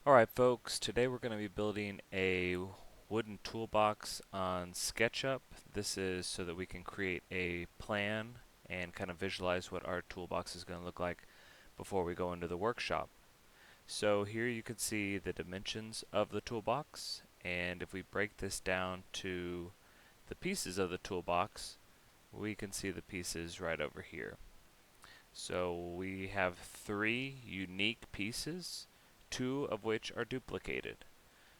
Alright folks, today we're going to be building a wooden toolbox on SketchUp. This is so that we can create a plan and kind of visualize what our toolbox is going to look like before we go into the workshop. So here you can see the dimensions of the toolbox, and if we break this down to the pieces of the toolbox, we can see the pieces right over here. So we have three unique pieces, two of which are duplicated.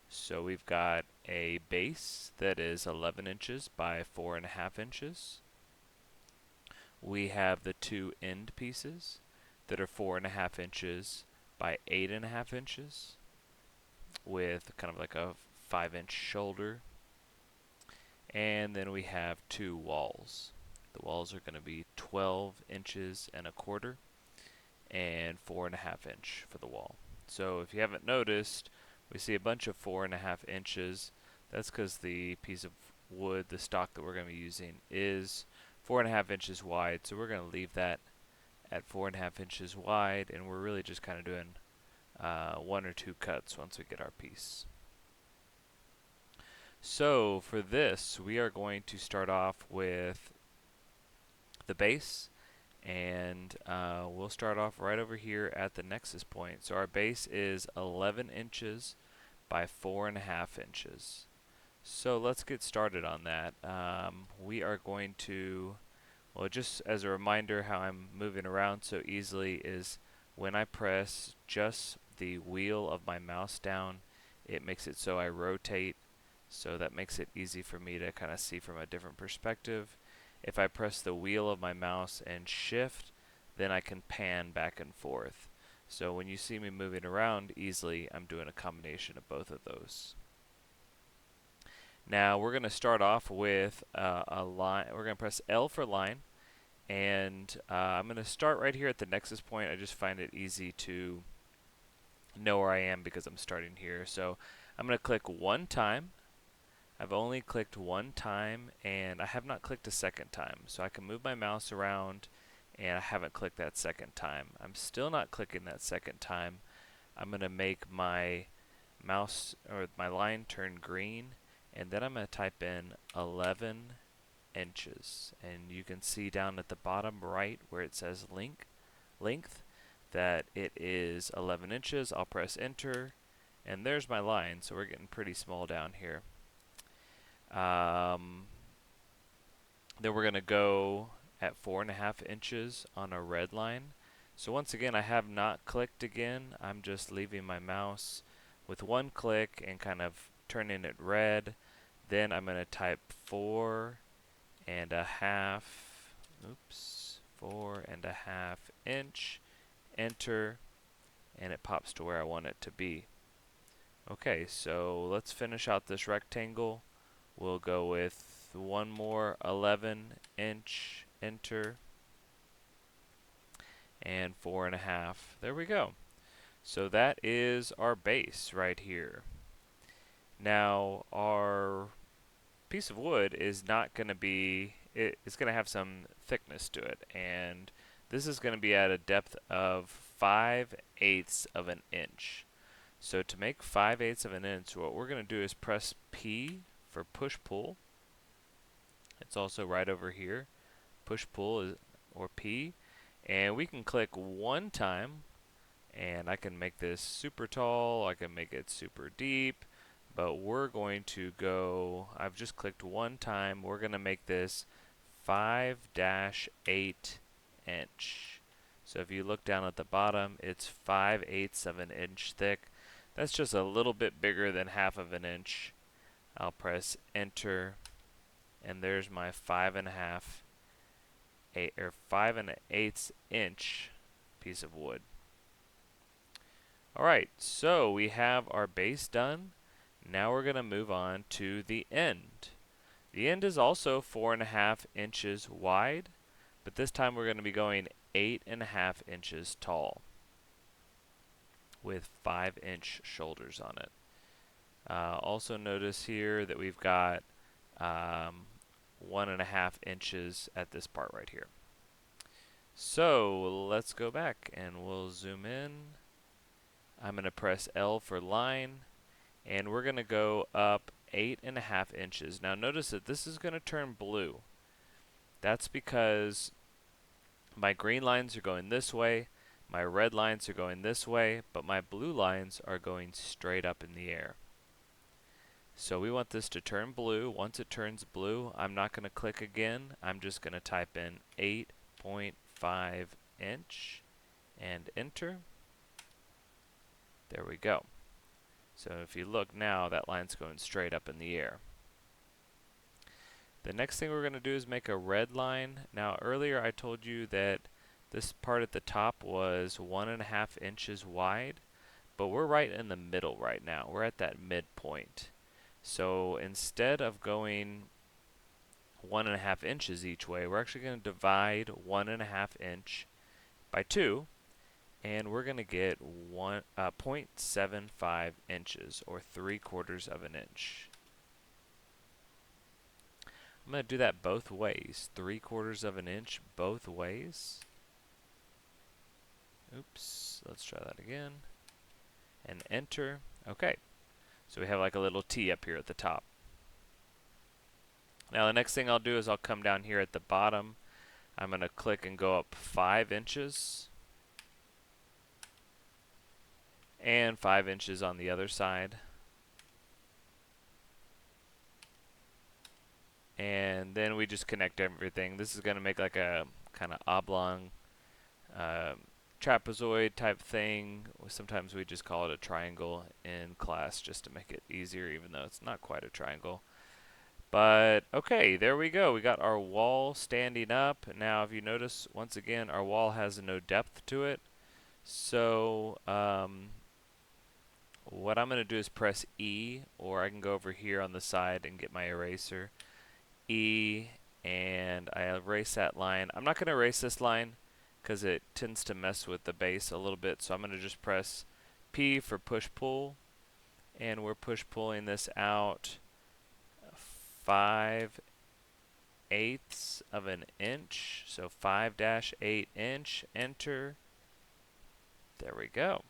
So we've got a base that is 11 inches by 4.5 inches. We have the two end pieces that are 4.5 inches by 8.5 inches with kind of like a 5-inch shoulder. And then we have two walls. The walls are going to be 12 inches and a quarter and 4.5 inch for the wall. So if you haven't noticed, we see a bunch of 4.5 inches. That's because the piece of wood, the stock that we're going to be using, is 4.5 inches wide. So we're going to leave that at 4.5 inches wide, and we're really just kind of doing one or two cuts once we get our piece. So for this, we are going to start off with the base, and we'll start off right over here at the nexus point. So our base is 11 inches by 4.5 inches. So let's get started on that. We are going to, well, just as a reminder, how I'm moving around so easily is when I press just the wheel of my mouse down, it makes it so I rotate. So that makes it easy for me to kind of see from a different perspective. If I press the wheel of my mouse and shift, then I can pan back and forth. So when you see me moving around easily, I'm doing a combination of both of those. Now we're going to start off with a line. We're going to press L for line, and I'm going to start right here at the nexus point. I just find it easy to know where I am because I'm starting here. So I'm going to click one time. I've only clicked one time, and I have not clicked a second time. So I can move my mouse around, and I haven't clicked that second time. I'm still not clicking that second time. I'm going to make my mouse or my line turn green, and then I'm going to type in 11 inches. And you can see down at the bottom right where it says length that it is 11 inches. I'll press enter, and there's my line. So we're getting pretty small down here. Then we're going to go at 4.5 inches on a red line. So once again, I have not clicked again. I'm just leaving my mouse with one click and kind of turning it red. Then I'm going to type 4.5, 4.5 inch, enter, and it pops to where I want it to be. Okay, so let's finish out this rectangle. We'll go with one more 11 inch, enter, and 4.5. There we go. So that is our base right here. Now our piece of wood is not going to be, it's going to have some thickness to it, and this is going to be at a depth of 5/8 of an inch. So to make 5/8 of an inch, what we're going to do is press P for push-pull. It's also right over here. Push-pull is, or P. And we can click one time, and I can make this super tall, I can make it super deep, but we're going to go, I've just clicked one time, we're going to make this 5-8 inch. So if you look down at the bottom, it's 5/8 of an inch thick. That's just a little bit bigger than half of an inch. I'll press enter, and there's my 5.1/8 inch piece of wood. Alright, so we have our base done. Now we're going to move on to the end. The end is also 4.5 inches wide, but this time we're going to be going 8.5 inches tall with 5-inch shoulders on it. Also notice here that we've got 1.5 inches at this part right here. So let's go back and we'll zoom in I'm going to press L for line, and we're going to go up 8.5 inches. Now notice that this is going to turn blue. That's because my green lines are going this way, my red lines are going this way, but my blue lines are going straight up in the air. So we want this to turn blue. Once it turns blue, I'm not going to click again. I'm just going to type in 8.5 inch and enter. There we go. So if you look now, that line's going straight up in the air. The next thing we're going to do is make a red line. Now earlier I told you that this part at the top was 1.5 inches wide, but we're right in the middle right now. We're at that midpoint. So instead of going 1.5 inches each way, we're actually going to divide 1.5 inch by 2, and we're going to get 0.75 inches, or 3/4 of an inch. I'm going to do that both ways, 3/4 of an inch both ways. Oops, let's try that again, and enter. Okay, so we have like a little T up here at the top. Now the next thing I'll do is I'll come down here at the bottom. I'm going to click and go up 5 inches, and 5 inches on the other side. And then we just connect everything. This is going to make like a kind of oblong trapezoid type thing. Sometimes we just call it a triangle in class just to make it easier, even though it's not quite a triangle. But okay, there we go. We got our wall standing up. Now if you notice, once again, our wall has no depth to it. So what I'm going to do is press E, or I can go over here on the side and get my eraser. E, and I erase that line. I'm not going to erase this line because it tends to mess with the base a little bit, so I'm going to just press P for push-pull, and we're push-pulling this out 5/8 of an inch, so 5-8 inch, enter. There we go.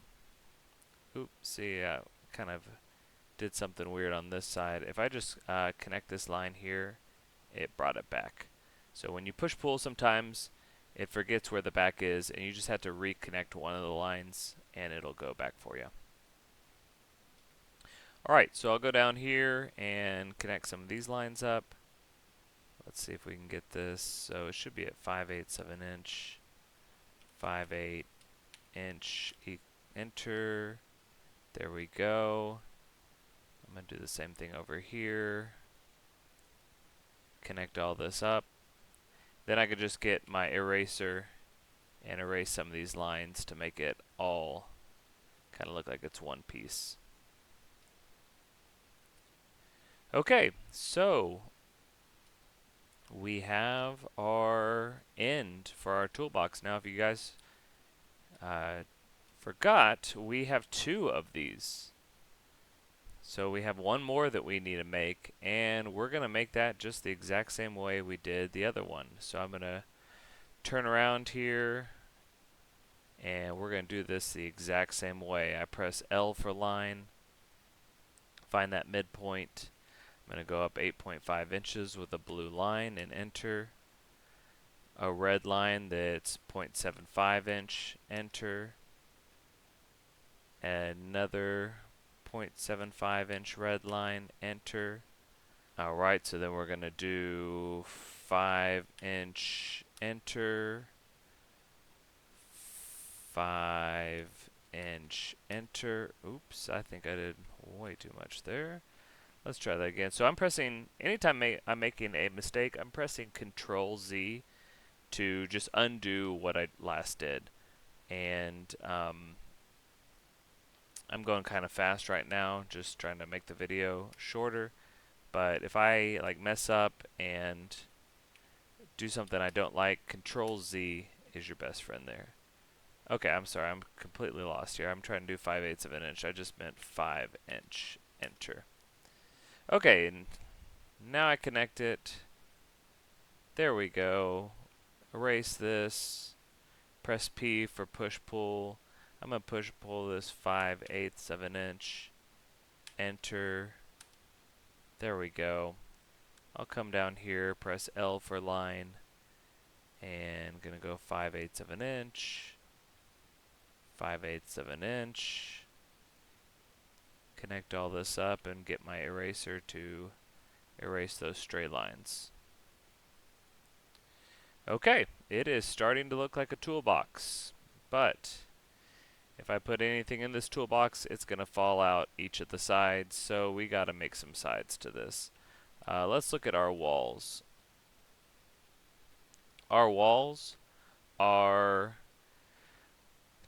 Oops, see, kind of did something weird on this side. If I just connect this line here, it brought it back. So when you push-pull, sometimes it forgets where the back is, and you just have to reconnect one of the lines, and it'll go back for you. Alright, so I'll go down here and connect some of these lines up. Let's see if we can get this. So it should be at 5/8 of an inch. 5/8 inch, enter. There we go. I'm going to do the same thing over here. Connect all this up. Then I could just get my eraser and erase some of these lines to make it all kind of look like it's one piece. Okay, so we have our end for our toolbox. Now if you guys forgot, we have 2 of these. So we have one more that we need to make, and we're going to make that just the exact same way we did the other one. So I'm going to turn around here, and we're going to do this the exact same way. I press L for line, find that midpoint. I'm going to go up 8.5 inches with a blue line and enter. A red line that's 0.75 inch, enter. Another 0.75 inch red line, enter. Alright, so then we're going to do 5 inch, enter. 5 inch, enter. Oops, I think I did way too much there. Let's try that again. So I'm pressing, anytime I'm making a mistake, I'm pressing Control Z to just undo what I last did. And I'm going kind of fast right now, just trying to make the video shorter. But if I like mess up and do something I don't like, Control Z is your best friend there. Okay, I'm sorry, I'm completely lost here. I'm trying to do 5/8 of an inch. I just meant 5 inch, enter. Okay, and now I connect it. There we go. Erase this. Press P for push-pull. I'm going to push pull this 5/8 of an inch, enter, there we go. I'll come down here, press L for line, and going to go 5/8 of an inch, 5/8 of an inch, connect all this up and get my eraser to erase those straight lines. Okay, it is starting to look like a toolbox, but if I put anything in this toolbox, it's going to fall out each of the sides, so we got to make some sides to this. Let's look at our walls. Our walls are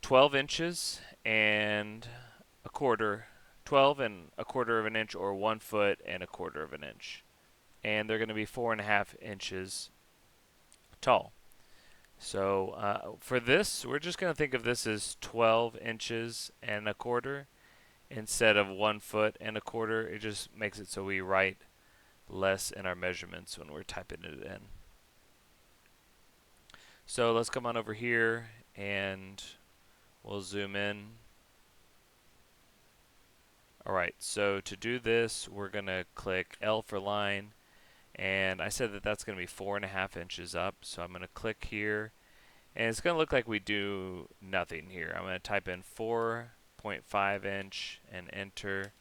12 inches and a quarter, 12 and a quarter of an inch, or 1 foot and a quarter of an inch. And they're going to be 4.5 inches tall. So for this, we're just going to think of this as 12 inches and a quarter instead of 1 foot and a quarter. It just makes it so we write less in our measurements when we're typing it in. So let's come on over here and we'll zoom in. Alright, so to do this, we're going to click L for line, and I said that that's going to be 4.5 inches up, so I'm going to click here, and it's going to look like we do nothing here. I'm going to type in 4.5 inch and enter,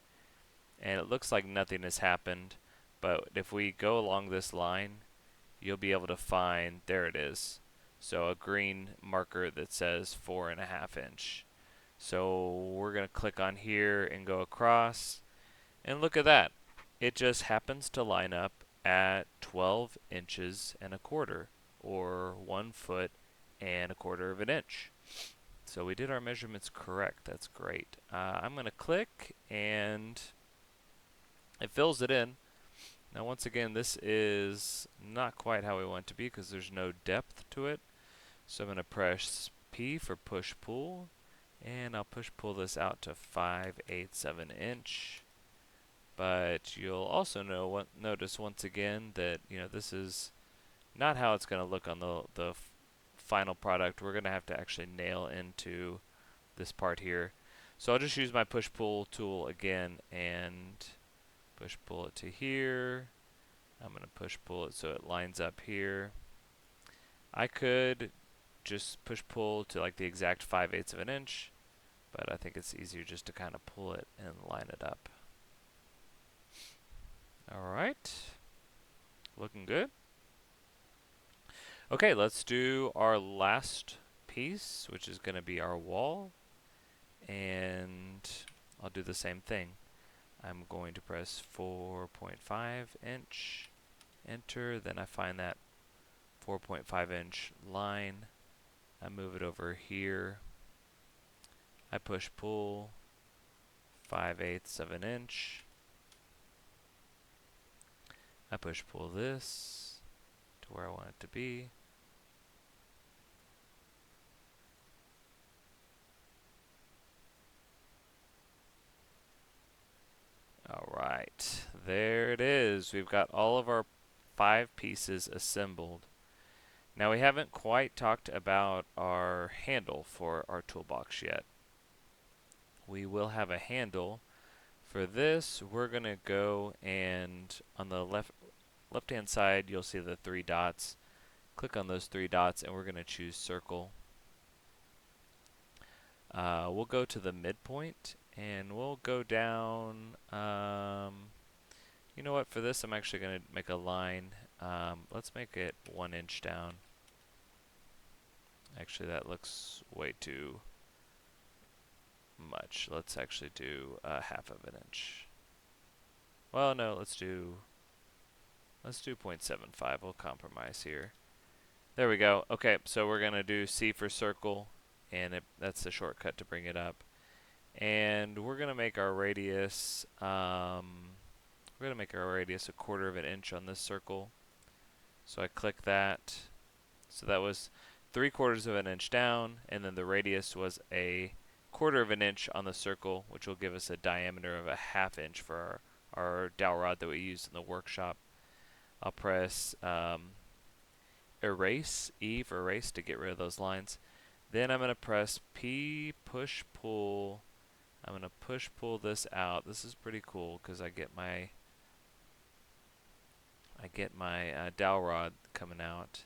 and it looks like nothing has happened, but if we go along this line, you'll be able to find, there it is, so a green marker that says 4.5 inch. So we're going to click on here and go across, and look at that. It just happens to line up at 12 inches and a quarter, or 1 foot and a quarter of an inch. So we did our measurements correct. That's great. I'm going to click and it fills it in. Now once again, this is not quite how we want it to be because there's no depth to it. So I'm going to press P for push pull, and I'll push pull this out to 5/8 of an inch. But you'll also notice once again that this is not how it's going to look on the final product. We're going to have to actually nail into this part here. So I'll just use my push pull tool again and push pull it to here. I'm going to push pull it so it lines up here. I could just push pull to like the exact 5/8 of an inch, but I think it's easier just to kind of pull it and line it up. Alright, looking good. Okay, let's do our last piece, which is going to be our wall, and I'll do the same thing. I'm going to press 4.5 inch, enter, then I find that 4.5 inch line, I move it over here, I push pull 5/8 of an inch, I push pull this to where I want it to be. Alright, there it is. We've got all of our 5 pieces assembled. Now we haven't quite talked about our handle for our toolbox yet. We will have a handle. For this, we're going to go and on the left-hand side, you'll see the 3 dots. Click on those 3 dots and we're going to choose circle. We'll go to the midpoint and we'll go down, you know what, for this I'm actually going to make a line. Let's make it 1 inch down. Actually that looks way too much. Let's actually do 1/2 of an inch. Well, no, let's do 0.75. We'll compromise here. There we go. Okay, so we're going to do C for circle, and that's the shortcut to bring it up. And we're going to make our radius, a quarter of an inch on this circle. So I click that. So that was 3/4 of an inch down, and then the radius was a quarter of an inch on the circle, which will give us a diameter of a 1/2 inch for our dowel rod that we used in the workshop. I'll press erase, E for erase, to get rid of those lines. Then I'm going to press P, push, pull. I'm going to push, pull this out. This is pretty cool because I get my dowel rod coming out.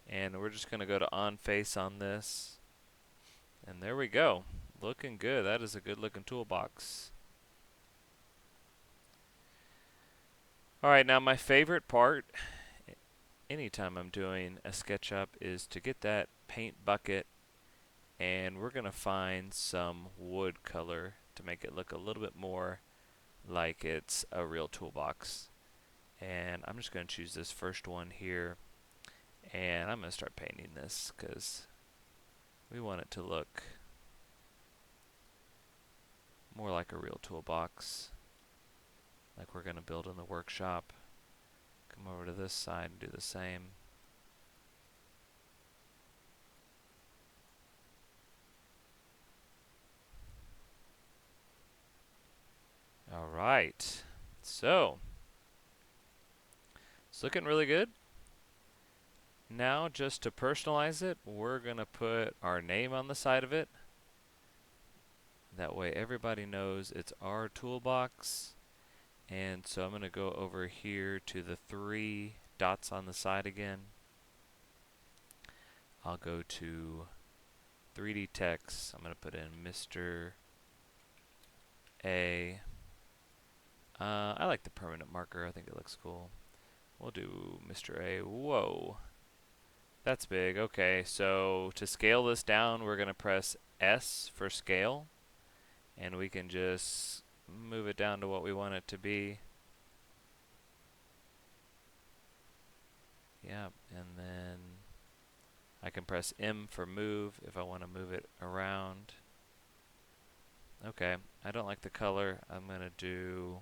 And we're just going to go to on face on this. And there we go. Looking good. That is a good looking toolbox. Alright, now my favorite part anytime I'm doing a SketchUp is to get that paint bucket, and we're going to find some wood color to make it look a little bit more like it's a real toolbox. And I'm just going to choose this first one here, and I'm going to start painting this because we want it to look more like a real toolbox, like we're going to build in the workshop. Come over to this side and do the same. Alright, so it's looking really good. Now, just to personalize it, we're going to put our name on the side of it. That way everybody knows it's our toolbox. And so I'm going to go over here to the 3 dots on the side again. I'll go to 3D text. I'm going to put in Mr. A. I like the permanent marker. I think it looks cool. We'll do Mr. A. Whoa. That's big. Okay, so to scale this down, we're going to press S for scale. And we can just move it down to what we want it to be. Yeah, and then I can press M for move if I want to move it around. Okay, I don't like the color. I'm going to do,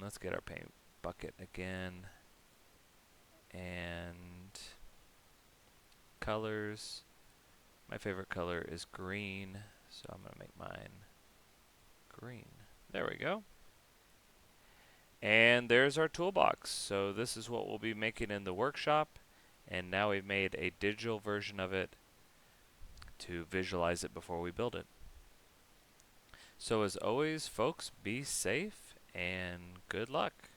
let's get our paint bucket again. And colors. My favorite color is green, so I'm going to make mine green. There we go. And there's our toolbox. So this is what we'll be making in the workshop. And now we've made a digital version of it to visualize it before we build it. So as always, folks, be safe and good luck.